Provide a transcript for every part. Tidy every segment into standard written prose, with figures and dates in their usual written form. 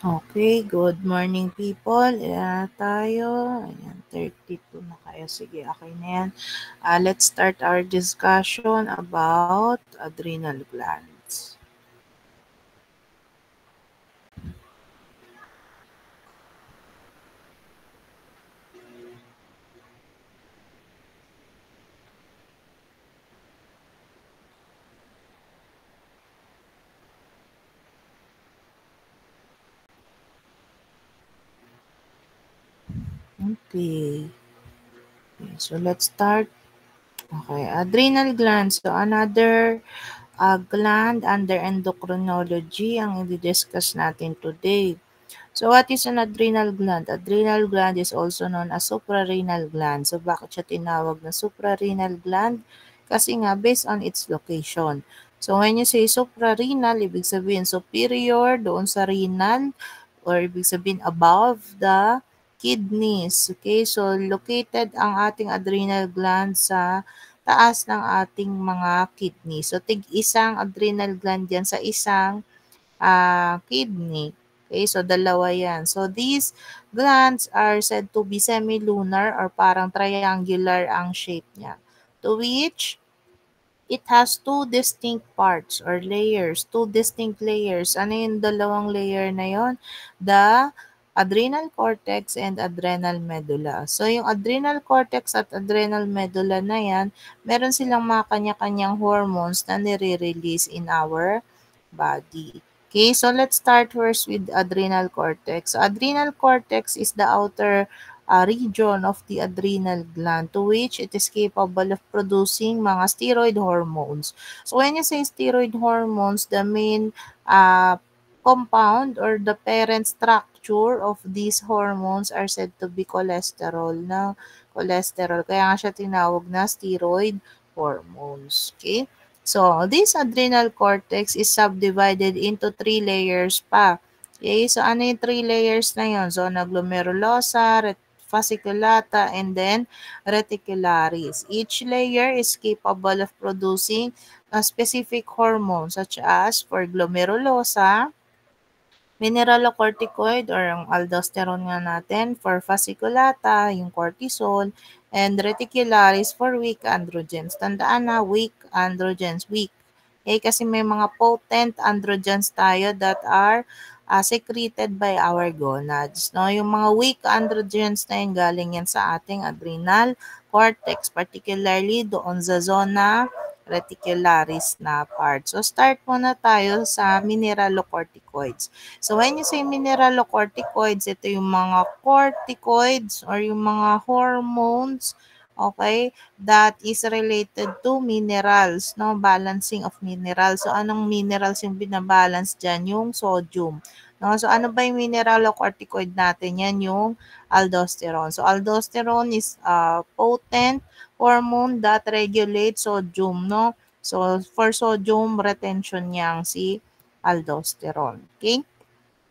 Okay, good morning people. Ilan na tayo? Ayan, 32 na kayo. Sige, okay na yan. Let's start our discussion about adrenal glands. Okay, so let's start. Okay, adrenal glands. So another gland under endocrinology ang i-discuss natin today. So what is an adrenal gland? Adrenal gland is also known as suprarenal gland. So bakit siya tinawag na suprarenal gland? Kasi nga based on its location. So when you say suprarenal, ibig sabihin superior doon sa renal or ibig sabihin above the kidneys. Okay, so located ang ating adrenal gland sa taas ng ating mga kidney. So tig-isang adrenal gland yan sa isang kidney. Okay, so dalawa yan. So these glands are said to be semilunar or parang triangular ang shape niya. To which it has two distinct parts or layers, two distinct layers. Ano yung dalawang layer na yon? The adrenal cortex and adrenal medulla. So, yung adrenal cortex at adrenal medulla na yan, meron silang mga kanya-kanyang hormones na nire-release in our body. Okay, so let's start first with adrenal cortex. So, adrenal cortex is the outer region of the adrenal gland to which it is capable of producing mga steroid hormones. So when you say steroid hormones, the main compound or the parent structure of these hormones are said to be cholesterol na cholesterol. Kaya nga siya tinawag na steroid hormones. Okay? So, this adrenal cortex is subdivided into three layers pa. Okay, so ano yung three layers na yun? Zona glomerulosa, fasciculata, and then reticularis. Each layer is capable of producing a specific hormone such as for glomerulosa, mineralocorticoid or ang aldosterone nga natin, for fasciculata, yung cortisol, and reticularis for weak androgens. Tandaan na, weak androgens, weak. Okay, kasi may mga potent androgens tayo that are secreted by our gonads. No? Yung mga weak androgens na yun, galing yan sa ating adrenal cortex, particularly doon sa zona reticularis na part. So, start muna tayo sa mineralocorticoids. So, when you say mineralocorticoids, ito yung mga corticoids or yung mga hormones, okay, that is related to minerals, no? Balancing of minerals. So, anong minerals yung binabalance dyan? Yung sodium. No? So, ano ba yung mineralocorticoid natin? Yan yung aldosterone. So, aldosterone is a potent hormone that regulates sodium, no? So, for sodium retention niyang si aldosterone. Okay?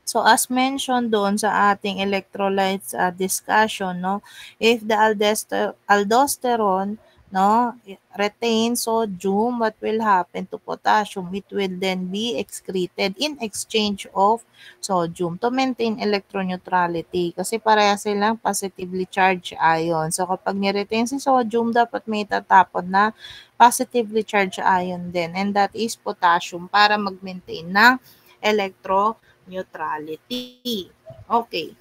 So, as mentioned doon sa ating electrolytes discussion, no, if the aldosterone, no, retains sodium, what will happen to potassium? It will then be excreted in exchange of sodium to maintain electroneutrality kasi pareha silang positively charged ion. So, kapag niretain si sodium, dapat may tatapon na positively charged ion din, and that is potassium para mag-maintain ng neutrality. Okay.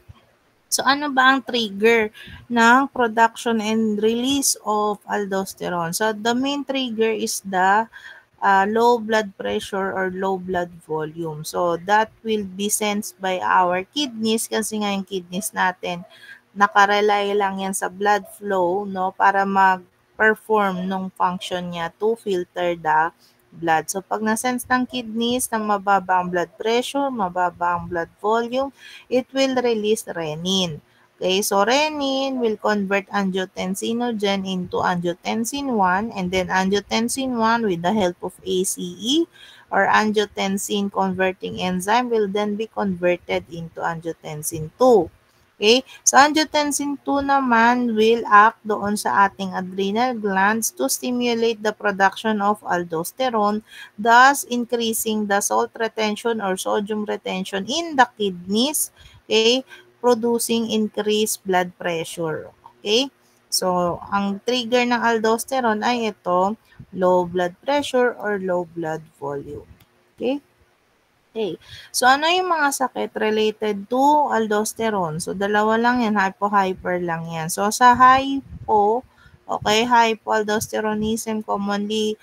So, ano ba ang trigger ng production and release of aldosterone? So, the main trigger is the low blood pressure or low blood volume. So, that will be sensed by our kidneys kasi nga yung kidneys natin, nakarely lang yan sa blood flow, no, para mag-perform nung function niya to filter the blood. So, pag na-sense ng kidneys na mababa ang blood pressure, mababa ang blood volume, it will release renin. Okay, so renin will convert angiotensinogen into angiotensin 1 and then angiotensin 1 with the help of ACE or angiotensin converting enzyme will then be converted into angiotensin 2. Okay? So, angiotensin 2 naman will act doon sa ating adrenal glands to stimulate the production of aldosterone, thus increasing the salt retention or sodium retention in the kidneys, okay? Producing increased blood pressure. Okay? So, ang trigger ng aldosterone ay ito, low blood pressure or low blood volume. Okay? Okay. So, ano yung mga sakit related to aldosterone? So, dalawa lang yan, hypo-hyper lang yan. So, sa hypo, okay, hypoaldosteronism commonly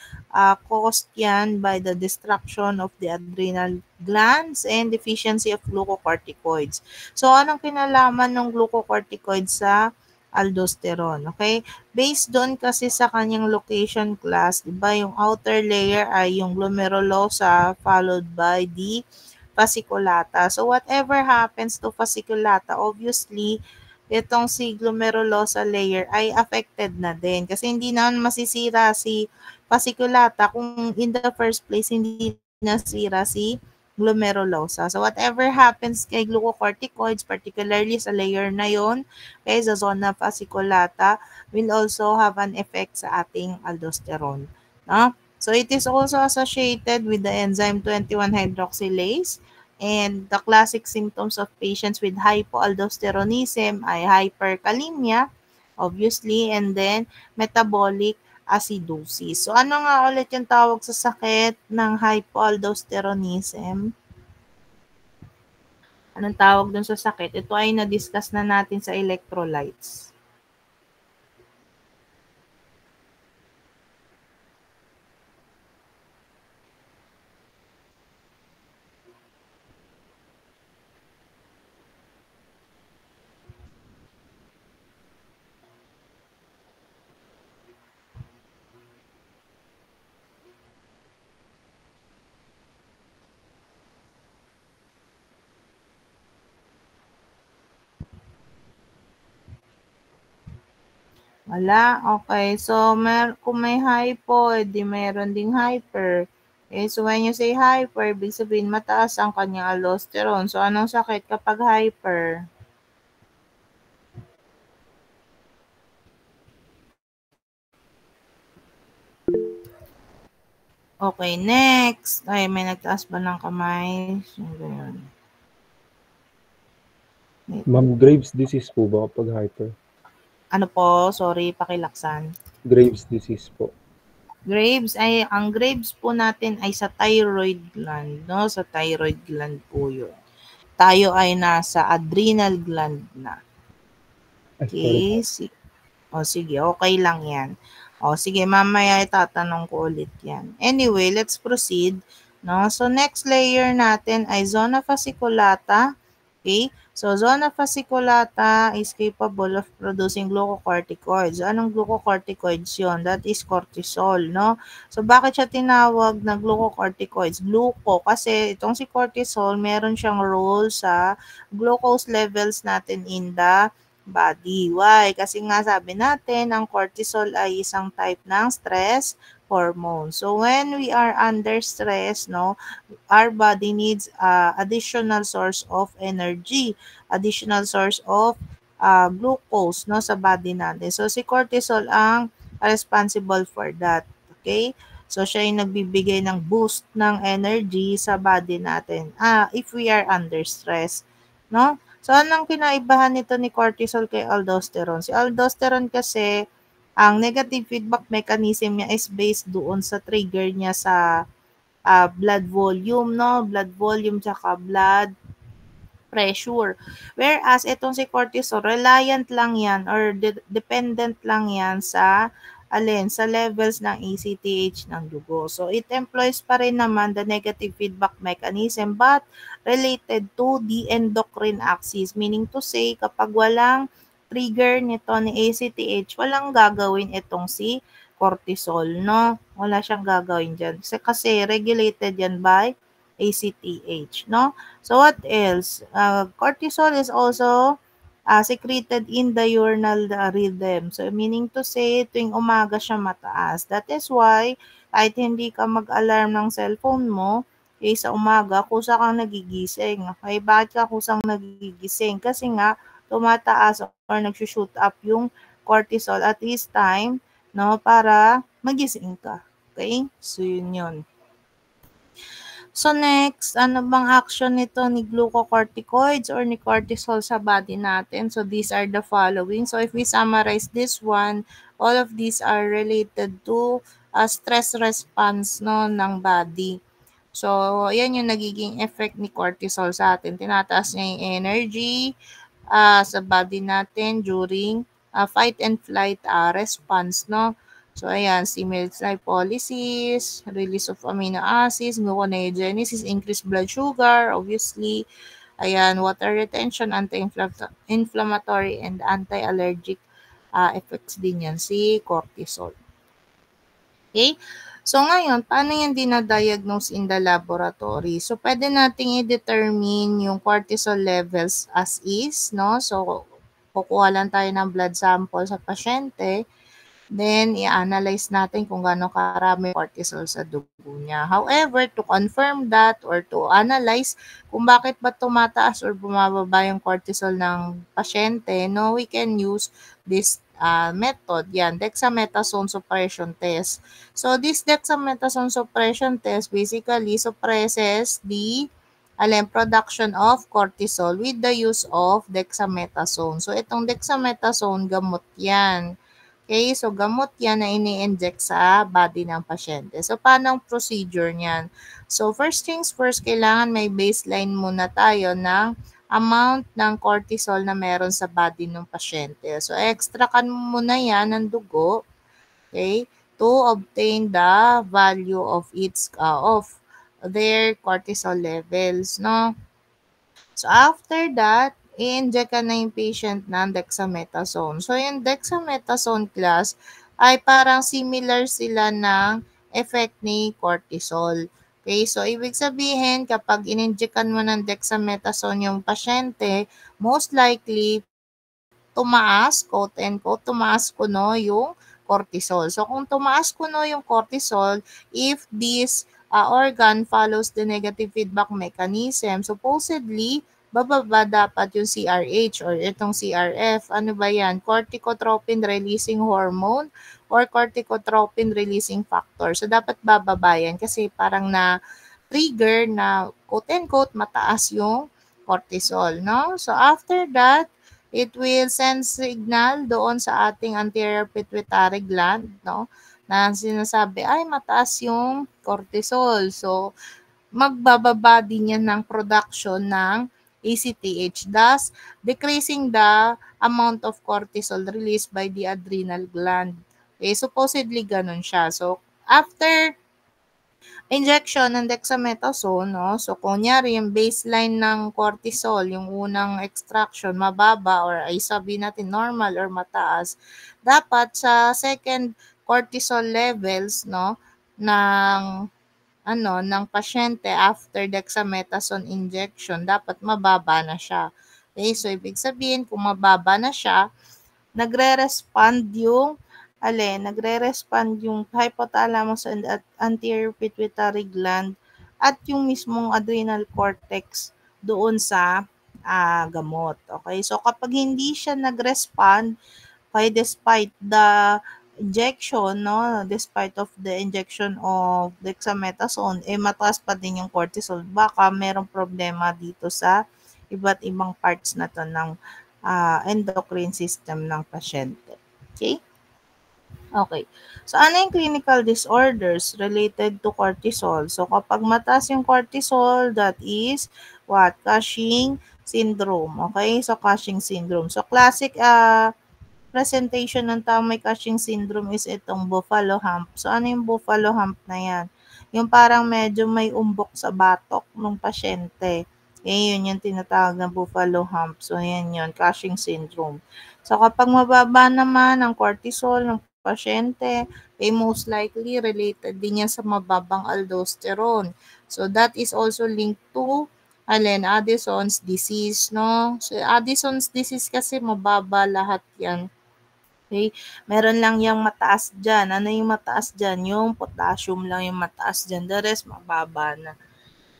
caused yan by the destruction of the adrenal glands and deficiency of glucocorticoids. So, anong kinalaman ng glucocorticoids sa aldosterone? Okay? Based doon kasi sa kanyang location class, di ba, yung outer layer ay yung glomerulosa followed by the fasciculata. So whatever happens to fasciculata, obviously, itong si glomerulosa layer ay affected na din kasi hindi naman masisira si fasciculata kung in the first place hindi nasira si glomerulosa. So whatever happens kay glucocorticoids, particularly sa layer na yon, kay sa zona fasciculata, will also have an effect sa ating aldosterone. No? So it is also associated with the enzyme 21 hydroxylase, and the classic symptoms of patients with hypoaldosteronism ay hyperkalemia, obviously, and then metabolic acidosis. So ano nga ulit yung tawag sa sakit ng hypoaldosteronism? Anong tawag dun sa sakit? Ito ay na-discuss na natin sa electrolytes. Wala, okay. So, kung may hypo, edi meron ding hyper. Okay, so when you say hyper, ibig sabihin mataas ang kanyang aldosterone. So, anong sakit kapag hyper? Okay, next. Ay, may nagtaas ba ng kamay? So, ganyan. Ma'am, Graves' disease po ba kapag hyper? Ano po? Sorry, pakilaksan. Graves' disease po. Graves ay ang Graves po natin ay sa thyroid gland, no? Sa thyroid gland po 'yun. Tayo ay nasa adrenal gland na. Ay, sorry Okay? po. O sige, okay lang 'yan. O sige, mamaya itatanong ko ulit 'yan. Anyway, let's proceed, no? So next layer natin ay zona fasciculata. Okay? So, zona fasciculata is capable of producing glucocorticoids. Anong glucocorticoids yon? That is cortisol, no? So, bakit siya tinawag na glucocorticoids? Gluco, kasi itong si cortisol, meron siyang role sa glucose levels natin in the body. Why? Kasi nga sabi natin, ang cortisol ay isang type ng stress hormone. So, when we are under stress, no, our body needs additional source of energy, additional source of glucose, no, sa body natin. So si cortisol ang responsible for that. Okay? So siya yung nagbibigay ng boost ng energy sa body natin. If we are under stress, no? So anong kinaibahan nito ni cortisol kay aldosterone? Si aldosterone kasi ang negative feedback mechanism niya is based doon sa trigger niya sa blood volume, no? Blood volume tsaka blood pressure. Whereas itong si cortisol, reliant lang yan or dependent lang yan sa sa levels ng ACTH ng dugo. So it employs pa rin naman the negative feedback mechanism but related to the endocrine axis. Meaning to say, kapag walang trigger nito ni ACTH, walang gagawin itong si cortisol, no? Wala siyang gagawin dyan. Kasi regulated yan by ACTH, no? So what else? Cortisol is also secreted in the urinal rhythm. So meaning to say, tuwing umaga siya mataas. That is why, kahit hindi ka mag-alarm ng cellphone mo, sa umaga, kusa kang nagigising. Okay, bakit ka kusang nagigising? Kasi nga, tumataas or nag-shoot up yung cortisol at this time, no, para magising ka. Okay? So, yun. So next, ano bang action nito ni glucocorticoids or ni cortisol sa body natin? So these are the following. So if we summarize this one, all of these are related to stress response no ng body. So yan yung nagiging effect ni cortisol sa atin. Tinataas niya yung energy sa body natin during fight and flight response, no? So, ayan, stimulates lipolysis, release of amino acids, gluconeogenesis, increased blood sugar, obviously. Ayan, water retention, anti-inflammatory, and anti-allergic effects din yan, si cortisol. Okay? So, ngayon, paano yan dinadiagnose in the laboratory? So, pwede nating i-determine yung cortisol levels as is, no? So, kukuha lang tayo ng blood sample sa pasyente. Then, i-analyze natin kung gaano karami cortisol sa dugo niya. However, to confirm that or to analyze kung bakit ba tumataas or bumababa yung cortisol ng pasyente, no, we can use this method. Yan, dexamethasone suppression test. So, this dexamethasone suppression test basically suppresses the production of cortisol with the use of dexamethasone. So, itong dexamethasone, gamot yan. Okay, so gamot yan na ini-inject sa body ng pasyente. So, paano ang procedure niyan? So, first things first, kailangan may baseline muna tayo ng amount ng cortisol na meron sa body ng pasyente. So, extract muna yan ng dugo, okay, to obtain the value of their cortisol levels, no? So, after that, i-inject ka na yung patient ng dexamethasone. So, yung dexamethasone class ay parang similar sila ng effect ni cortisol. Okay, so ibig sabihin, kapag in-injectan mo ng dexamethasone yung pasyente, most likely, tumaas, quote and quote, tumaas kuno yung cortisol. So, kung tumaas kuno yung cortisol, if this organ follows the negative feedback mechanism, supposedly, bababa dapat yung CRH or itong CRF. Ano ba yan? Corticotropin releasing hormone or corticotropin releasing factor. So, dapat bababa yan kasi parang na-trigger na quote-unquote mataas yung cortisol, no? So, after that, it will send signal doon sa ating anterior pituitary gland, no? Na sinasabi, ay mataas yung cortisol. So, magbababa din yan ng production ng ACTH, thus decreasing the amount of cortisol released by the adrenal gland. Okay, supposedly ganun siya. So, after injection ng dexamethasone, no? So, kunyari yung baseline ng cortisol, yung unang extraction, mababa or ay sabi natin normal or mataas, dapat sa second cortisol levels, no, ng pasyente after dexamethasone injection, dapat mababa na siya. Okay, so ibig sabihin, kung mababa na siya, nagre-respond yung hypothalamus and anterior pituitary gland at yung mismong adrenal cortex doon sa gamot. Okay, so kapag hindi siya nag-respond, despite the injection, no, despite of the injection of dexamethasone, mataas pa din yung cortisol. Baka merong problema dito sa iba't ibang parts na to ng endocrine system ng pasyente. Okay? Okay. So, ano yung clinical disorders related to cortisol? So, kapag mataas yung cortisol, that is what? Cushing syndrome. Okay? So, Cushing syndrome. So, classic presentation ng taong may Cushing syndrome is itong buffalo hump. So, ano yung buffalo hump na yan? Yung parang medyo may umbok sa batok ng pasyente. Yun yung tinatawag na buffalo hump. So, yan yun, Cushing syndrome. So, kapag mababa naman ang cortisol ng pasyente, most likely related din yan sa mababang aldosterone. So, that is also linked to Addison's disease, no? So, Addison's disease kasi mababa lahat yan. Okay? Meron lang yung mataas dyan. Ano yung mataas dyan? Yung potassium lang yung mataas dyan. The rest, mababa na.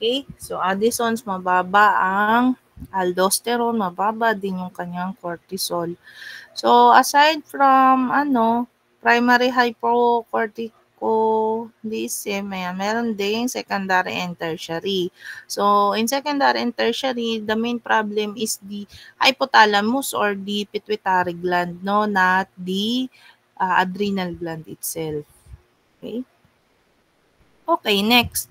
Okay? So, Addison's, mababa ang aldosterone, mababa din yung kanyang cortisol. So, aside from, primary hypocorticolism, meron ding secondary and tertiary. So, in secondary and tertiary, the main problem is the hypothalamus or the pituitary gland, no, not the adrenal gland itself. Okay? Okay, next.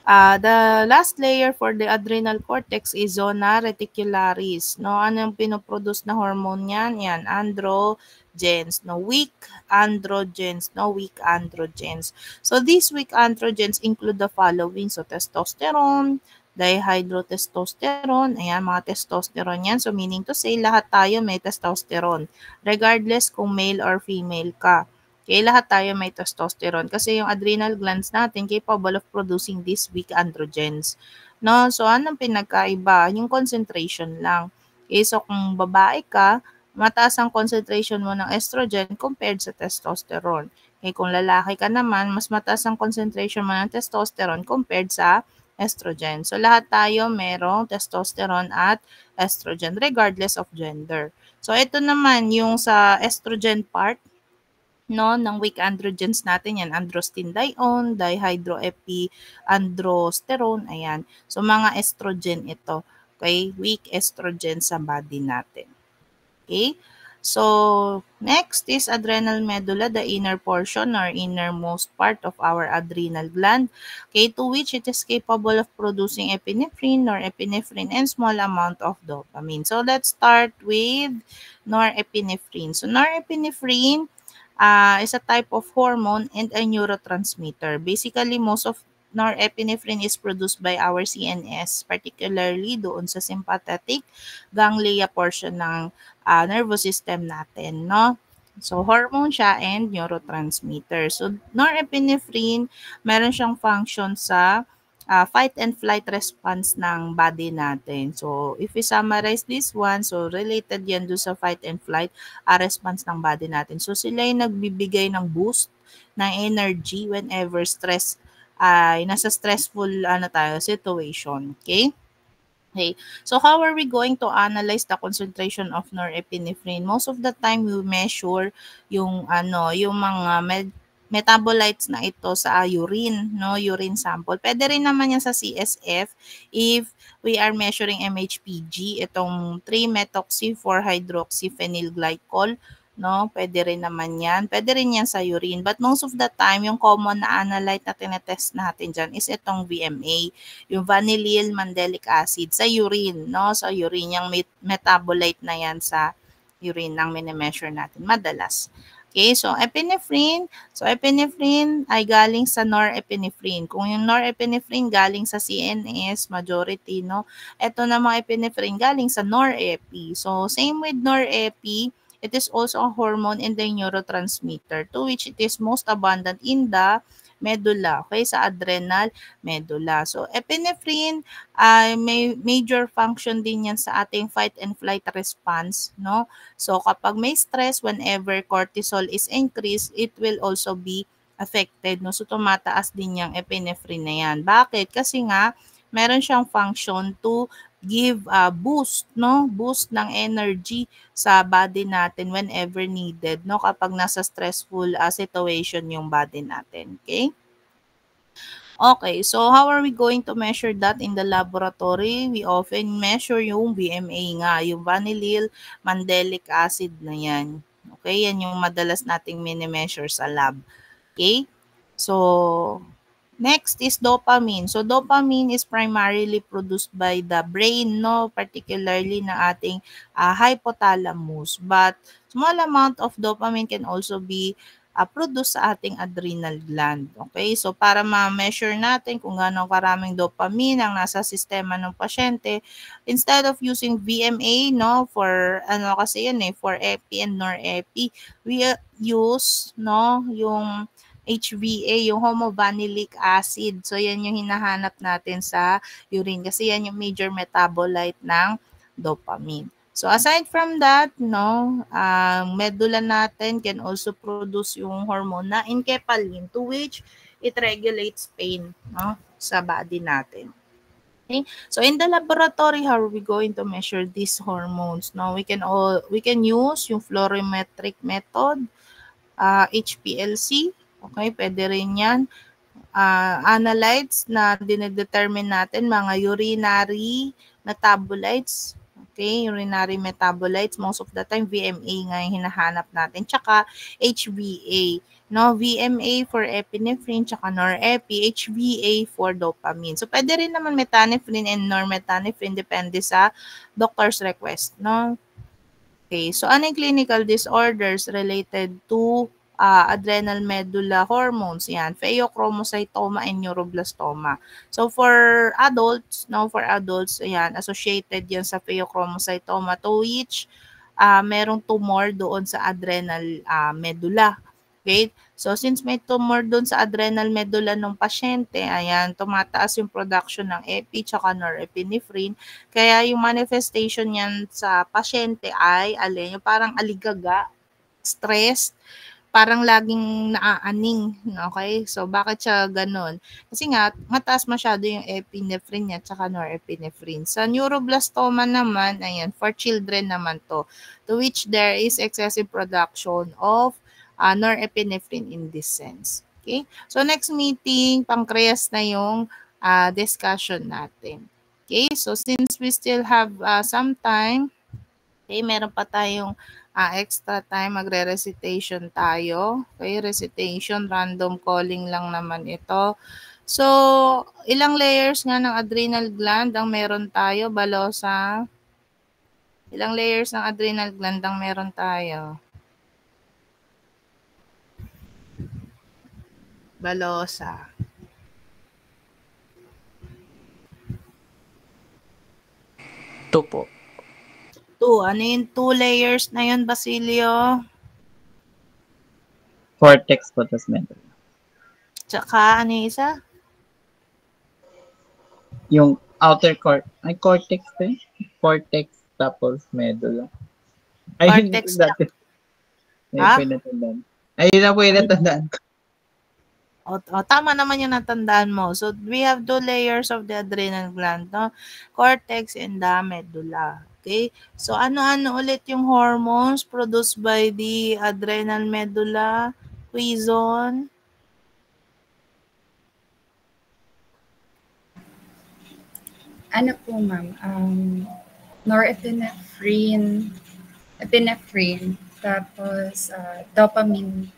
The last layer for the adrenal cortex is zona reticularis. No, anong pinoproduce na hormone yan? Yan, androgens. No, weak androgens. No, weak androgens. So, these weak androgens include the following. So, testosterone, dihydrotestosterone. Ayan, mga testosterone yan. So, meaning to say, lahat tayo may testosterone. Regardless kung male or female ka. Okay, lahat tayo may testosterone kasi yung adrenal glands natin capable of producing these weak androgens. No? So, anong pinagkaiba? Yung concentration lang. Okay, so kung babae ka, mataas ang concentration mo ng estrogen compared sa testosterone. Okay, kung lalaki ka naman, mas mataas ang concentration mo ng testosterone compared sa estrogen. So, lahat tayo merong testosterone at estrogen regardless of gender. So, ito naman yung sa estrogen part, no, ng weak androgens natin yan, androstenedione, dihydroepiandrosterone, ayan. So, mga estrogen ito. Okay, weak estrogen sa body natin. Okay? So, next is adrenal medulla, the inner portion or innermost part of our adrenal gland, okay, to which it is capable of producing epinephrine, norepinephrine, and small amount of dopamine. So, let's start with norepinephrine. So, norepinephrine is a type of hormone and a neurotransmitter. Basically, most of norepinephrine is produced by our CNS, particularly doon sa sympathetic ganglia portion ng nervous system natin, no? So, hormone siya and neurotransmitter. So, norepinephrine, meron siyang function sa fight and flight response ng body natin. So, if we summarize this one, so related yan do sa fight and flight response ng body natin. So, sila yung nagbibigay ng boost ng energy whenever stress ay nasa stressful situation. Okay? Okay. So how are we going to analyze the concentration of norepinephrine? Most of the time we measure yung yung mga metabolites na ito sa urine, no, urine sample. Pwede rin naman yan sa CSF if we are measuring MHPG, itong 3-methoxy-4-hydroxyphenylglycol, no? Pwede rin naman yan. Pwede rin yan sa urine. But most of the time, yung common na analyte na tinetest natin dyan is itong VMA, yung vanillyl mandelic acid sa urine, no? Sa urine, yung metabolite na yan sa urine ang minimeasure natin madalas. Okay, so epinephrine. So epinephrine ay galing sa norepinephrine. Kung yung norepinephrine galing sa CNS, majority, no? Ito na mga epinephrine galing sa norepi. So same with norepi, it is also a hormone and a neurotransmitter to which it is most abundant in the medulla, okay, sa adrenal medulla. So, epinephrine ay may major function din yan sa ating fight and flight response, no? So, kapag may stress, whenever cortisol is increased, it will also be affected, no? So, tumataas din yung epinephrine na yan. Bakit? Kasi nga, meron siyang function to give a boost, no? Boost ng energy sa body natin whenever needed, no? Kapag nasa stressful situation yung body natin, okay? Okay, so how are we going to measure that in the laboratory? We often measure yung VMA nga, yung vanillyl mandelic acid na yan. Okay, yan yung madalas nating mini-measure sa lab. Okay, so next is dopamine. So dopamine is primarily produced by the brain, no, particularly na ating hypothalamus. But small amount of dopamine can also be produce sa ating adrenal gland. Okay? So, para ma-measure natin kung gaano karaming dopamine ang nasa sistema ng pasyente, instead of using VMA, no, for, kasi yun for epi and norepi, we use, no, yung HVA, yung homovanillic acid. So, yan yung hinahanap natin sa urine kasi yan yung major metabolite ng dopamine. So, aside from that, no, medulla natin can also produce yung hormone na enkephalin to which it regulates pain, no, sa body natin. Okay, so in the laboratory, how are we going to measure these hormones? Now, we can use yung fluorometric method, HPLC. Okay, pwede rin yan. Analytes na dinedetermine natin, mga urinary metabolites. Okay, urinary metabolites, most of the time VMA nga yung hinahanap natin, tsaka HBA. No, VMA for epinephrine, tsaka norepi, HBA for dopamine. So, pwede rin naman metanephrine and normetanephrine, depende sa doctor's request. No? Okay, so ano yung clinical disorders related to adrenal medulla hormones? Yan, pheochromocytoma and neuroblastoma. So for adults, ayan, associated yan sa pheochromocytoma, to which merong tumor doon sa adrenal medulla. Okay? So since may tumor doon sa adrenal medulla ng pasyente, ayan, tumataas yung production ng epi tsaka norepinephrine. Kaya yung manifestation niyan sa pasyente ay yung parang aligaga, stress, parang laging naaaning. Okay? So, bakit siya ganun? Kasi nga, mataas masyado yung epinephrine niya tsaka norepinephrine. Sa neuroblastoma naman, ayan, for children naman to which there is excessive production of norepinephrine in this sense. Okay? So, next meeting, pancreas na yung discussion natin. Okay? So, since we still have some time, okay, meron pa tayong extra time, magre-recitation tayo. Okay, recitation, random calling lang naman ito. So, ilang layers nga ng adrenal gland ang meron tayo, Balosa? Ilang layers ng adrenal gland ang meron tayo? Balosa. 2 po. 2. Ano yung 2 layers na yun, Basilio? Cortex po, tas medulla. Tsaka, ano yung isa? Yung outer cortex po eh. Cortex tapos medulla. Ayun Cortex na dati. Ha? Ayun na po yung natandaan ko. Tama naman yung natandaan mo. So, we have 2 layers of the adrenal gland, no? Cortex and the medulla. Okay? So, ano-ano ulit yung hormones produced by the adrenal medulla? Quizon? Ano po, ma'am? Norepinephrine, epinephrine, tapos dopamine.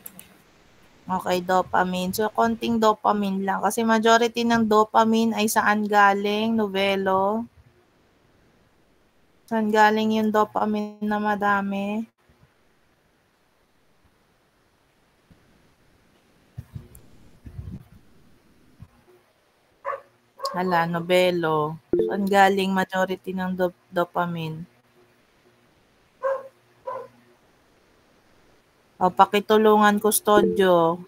Okay, dopamine. So, konting dopamine lang. Kasi majority ng dopamine ay saan galing, Novelo? Saan galing yung dopamine na madami? Hala, Novelo. Saan galing majority ng dopamine? O, pakitulungan, Custodio.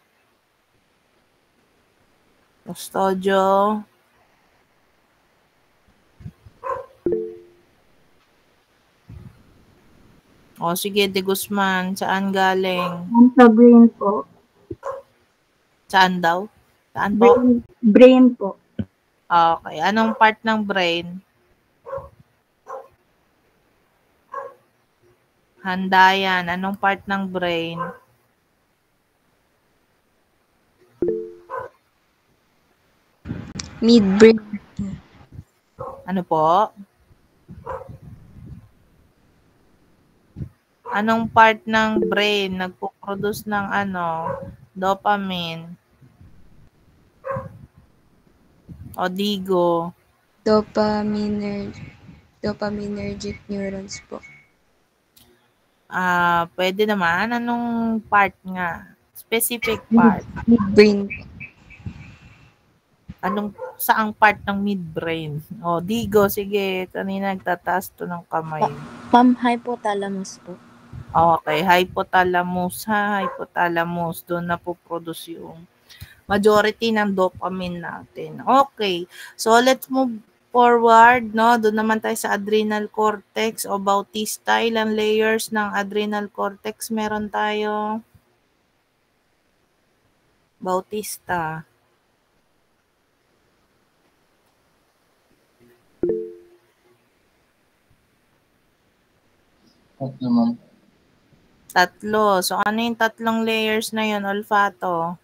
Custodio. O, sige, De Guzman. Saan galing? Sa brain po. Saan daw? Saan po? Brain po. Okay. Anong part ng brain? Handayan. Anong part ng brain? Midbrain. Ano po? Anong part ng brain nagpo-produce ng dopamine? O Digo? Dopaminergic neurons po. Pwede naman. Anong part nga? Specific part. Midbrain. Saang part ng midbrain? O, Digo, sige. Kanina nagtataas to ng kamay. Ma'am, hypothalamus po. Okay, hypothalamus hypothalamus. Doon na po produce yung majority ng dopamine natin. Okay, so let's move forward, no? Doon naman tayo sa adrenal cortex o Bautista. Ilang layers ng adrenal cortex meron tayo? Bautista. Tatlo, ma'am. Tatlo. So, ano yung tatlong layers na yun, olfato?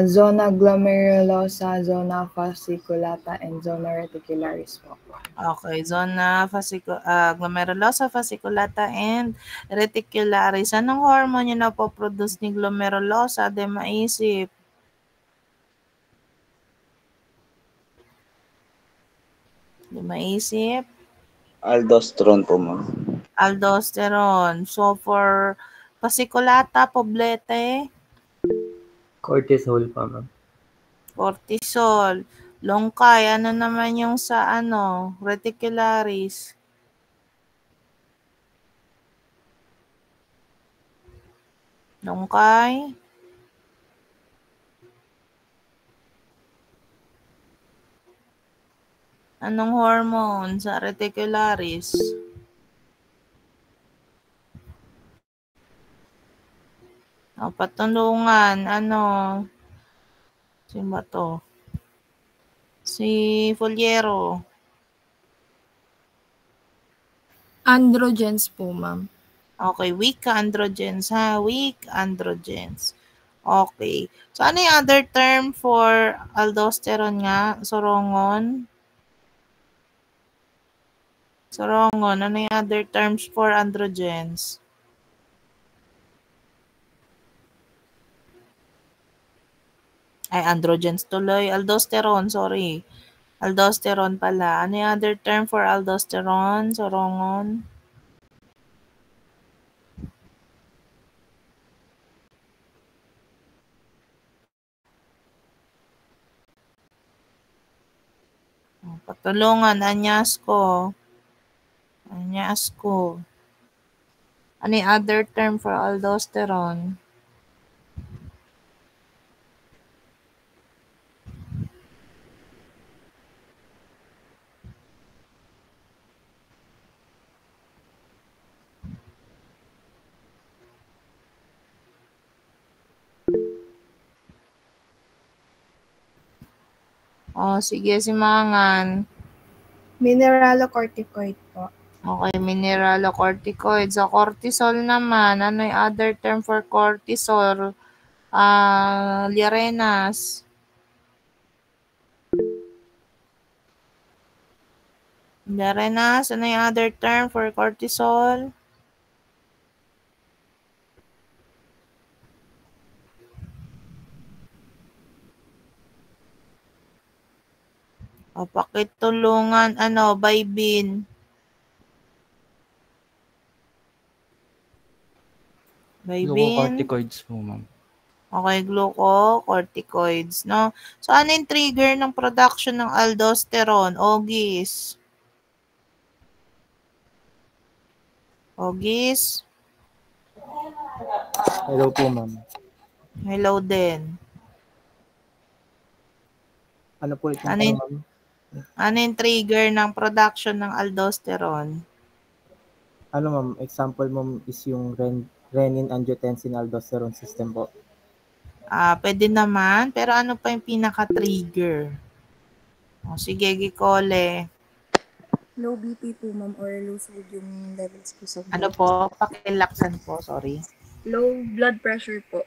Zona glomerulosa, zona fasciculata, and zona reticularis po. Okay, zona glomerulosa, fasciculata, and reticularis. Anong hormone yung napoproduce ni glomerulosa? Di maisip. Di maisip. Aldosterone po, ma'am. Aldosterone. So, for fasciculata, poblete, Cortisol pa, ma'am. cortisol. Longkay, ano naman yung sa reticularis? Longkay. Anong hormone sa reticularis? Patulungan. Sino ba to? Si Foliero. Androgens po, ma'am. Okay, weak androgens ha. Weak androgens. Okay. So, ano yung other term for aldosterone nga? Sorongon? Sorongon. Ano yung other terms for androgens? Ay, androgens tuloy. Aldosterone, sorry. Aldosterone pala. Ano yung other term for aldosterone? Sorongon? Patulungan, Anyasko. Anyasko. Ano yung other term for aldosterone? Sige, simangan. Mineralocorticoid po. Okay, mineralocorticoid. Sa cortisol naman, ano yung other term for cortisol? Liarenas. Liarenas, ano yung other term for cortisol? Pakitulungan, Bybin. Bybin. Glucocorticoids po, ma'am. Okay, glucocorticoids, no? So, ano yung trigger ng production ng aldosterone? Ogis. Ogis. Hello po, ma'am. Hello din. Ano po itong Ano ma'am? Ano yung trigger ng production ng aldosterone? Ano, ma'am? Example, ma'am, is yung renin-angiotensin aldosterone system po. Pwede naman, pero ano pa yung pinaka-trigger? Sige, Gicole. Low BP po, ma'am, or low sodium levels po sa blood. Ano po? Pakilaksan po, sorry. Low blood pressure po.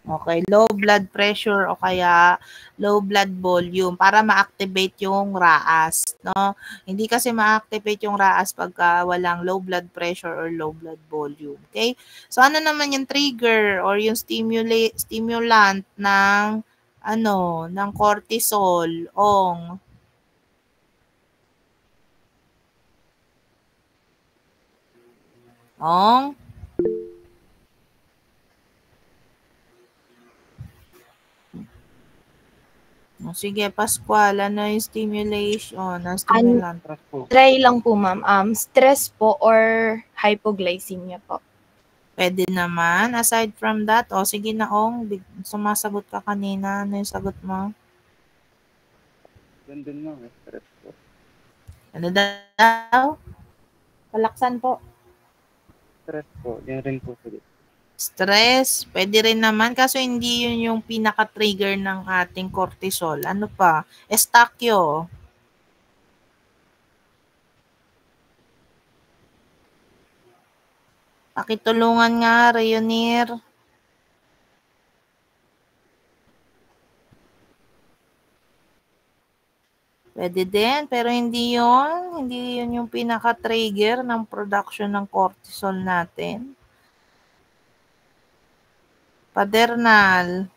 Okay, low blood pressure o kaya low blood volume para ma-activate yung RAAS, no? Hindi kasi ma-activate yung RAAS pagka walang low blood pressure or low blood volume, okay? So ano naman yung trigger or yung stimulant ng ng cortisol, ong? Ong? Sige, Pascual, ano yung stimulation? Stimulant? Try lang po, ma'am. Stress po or hypoglycemia po. Pwede naman. Aside from that, sige na, Ong. Sumasagot ka kanina. Ano yung sagot mo? Gandun lang, stress po. Ano daw? Palaksan po. Stress po, yan rin po ulit. Stress, pwede rin naman. Kaso hindi yun yung pinaka-trigger ng ating cortisol. Ano pa? Estakyo. Pakitulungan nga, Rayonir. Pwede din, pero hindi yun yung pinaka-trigger ng production ng cortisol natin. Paternal.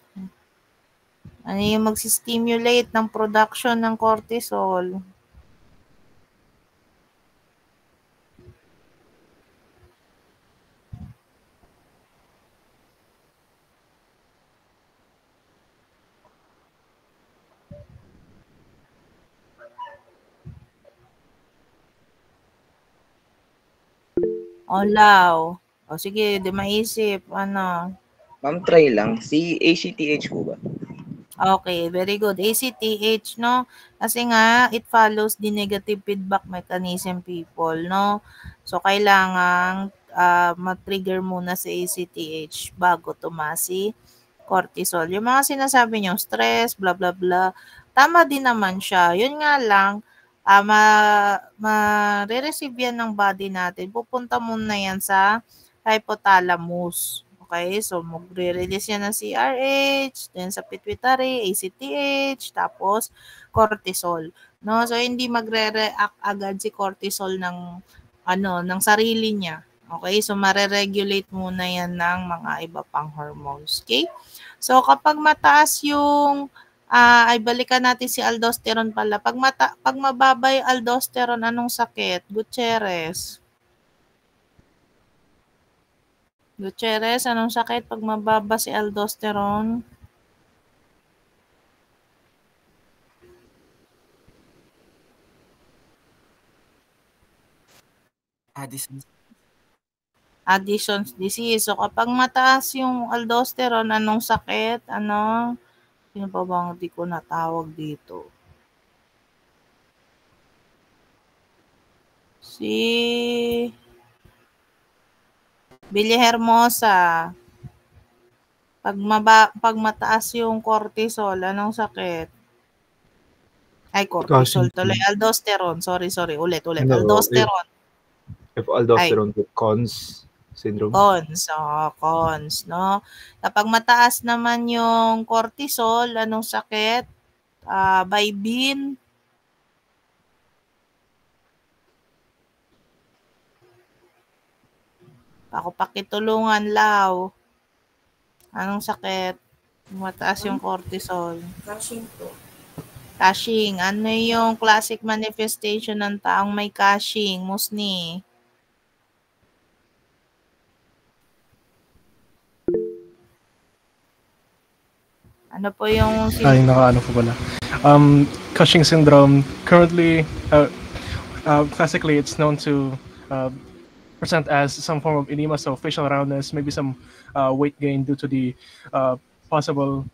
Ano yung magsistimulate ng production ng cortisol? Olaw. O sige, di maisip. Ano? Ma'am, try lang. Si ACTH po ba? Okay, very good. ACTH, no? Kasi nga, it follows the negative feedback mechanism, people, no? So, kailangan matrigger muna sa ACTH bago tumasi cortisol. Yung mga sinasabi nyo, stress, blah, blah, blah, tama din naman siya. Yun nga lang, ma-receive yan ng body natin. Pupunta muna yan sa hypothalamus. Okay, so magre-release yan ng CRH, then sa pituitary, ACTH, tapos cortisol. No? So hindi magre-react agad si cortisol ng sarili niya. Okay, so mare-regulate muna yan ng mga iba pang hormones. Okay? So kapag mataas yung ay balikan natin si aldosterone pala. Pag mababa yung aldosterone, anong sakit? Gutierrez. Gutierrez, anong sakit pag mababa si aldosterone? Addison's disease. So, kapag mataas yung aldosterone, anong sakit? Ano? Sino pa bang di ko natawag dito? Si Billy Hermosa. Pag mataas yung cortisol, anong sakit? Ay, cortisol tuloy. Aldosterone. Sorry. Ulit. No, Aldosterone. If aldosterone with Cons syndrome. Cons, no? Kapag mataas naman yung cortisol, anong sakit? Bybin. Ako pakitulungan, Lau. Anong sakit? Mataas yung cortisol. Cushing po. Cushing. Ano yung classic manifestation ng taong may Cushing? Musni. Ano po yung... Ay, nakaano po pala. Cushing syndrome, currently, classically, it's known to present as some form of edema, so facial roundness, maybe some weight gain due to the possible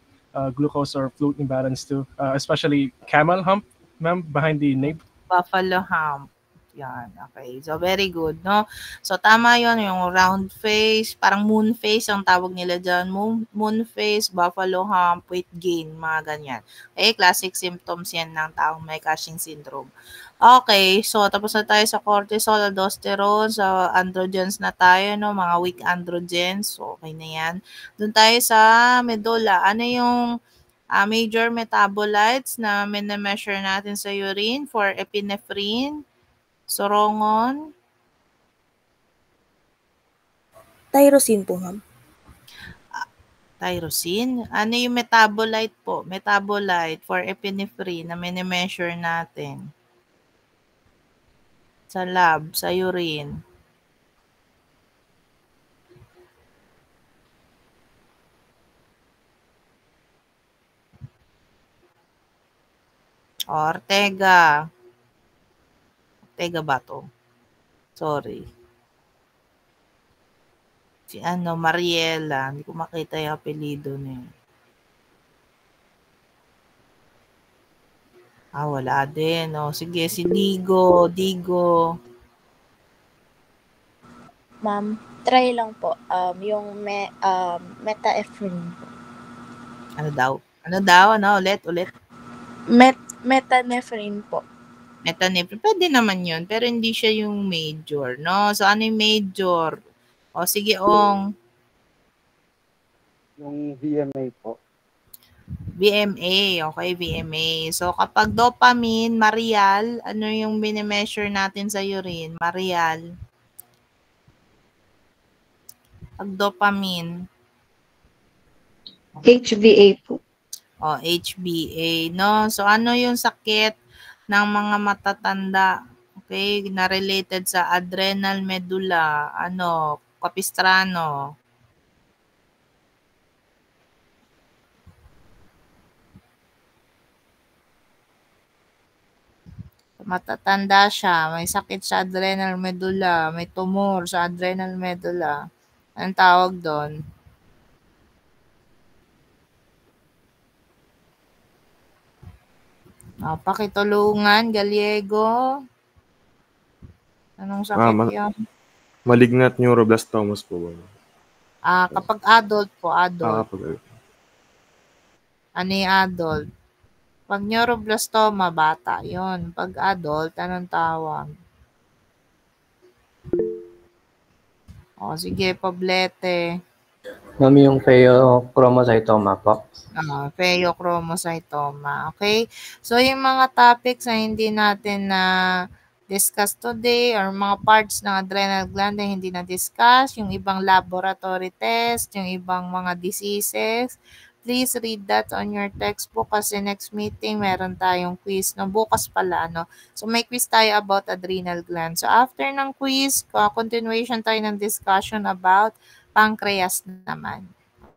glucose or fluid imbalance too, especially camel hump, ma'am, behind the nape. Buffalo hump. Yan, okay. So, very good, no? So, tama yon yung round face, parang moon face, ang tawag nila dyan. Moon face, buffalo hump, weight gain, mga ganyan. Okay, classic symptoms yan ng taong may Cushing syndrome. Okay, so tapos na tayo sa cortisol, aldosterone, sa androgens na tayo, no? Mga weak androgens, so okay na yan. Doon tayo sa medulla. Ano yung major metabolites na measure natin sa urine for epinephrine? Sorongon? Tyrosine po, ma'am. Tyrosine? Ano yung metabolite po? Metabolite for epinephrine na measure natin sa lab, sa urine. Ortega. Ortega ba to? Sorry. Si Mariela. Hindi ko makita yung apelido niya. Wala din. Sige, si Digo. Ma'am, try lang po. Yung methamphetamine po. Ano daw? Ulit. Methamphetamine po. Methamphetamine. Pwede naman yun, pero hindi siya yung major, no? So, ano yung major? O sige, Ong. Yung VMA po. VMA. Okay, VMA. So, kapag dopamine, Marial, ano yung mini-measure natin sa urine? Marial. Pag dopamine. HbA po. O, HbA, no? So, ano yung sakit ng mga matatanda? Okay, na related sa adrenal medulla. Ano? Capistrano. Matatanda siya, may sakit sa adrenal medulla, may tumor sa adrenal medulla. Anong tawag doon? Pakitulungan, Gallego. Anong sakit yan? Malignant neuroblastomas po ba? Kapag adult po, adult. Kapag Ano yung adult? Pag neuroblastoma, bata. Yun. Pag adult, anong tawag? O, sige, Poblete. Ma'am, yung pheochromocytoma po. Pheochromocytoma. Okay? So, yung mga topics na hindi natin na discuss today or mga parts ng adrenal gland na hindi na-discuss, yung ibang laboratory test, yung ibang mga diseases, please read that on your textbook kasi next meeting meron tayong quiz. No, bukas pala, no? So, may quiz tayo about adrenal gland. So, after ng quiz, continuation tayo ng discussion about pancreas naman.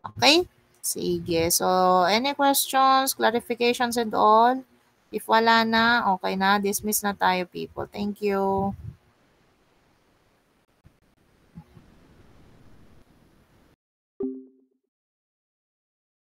Okay? Sige. So, any questions, clarifications and all? If wala na, okay na. Dismiss na tayo, people. Thank you.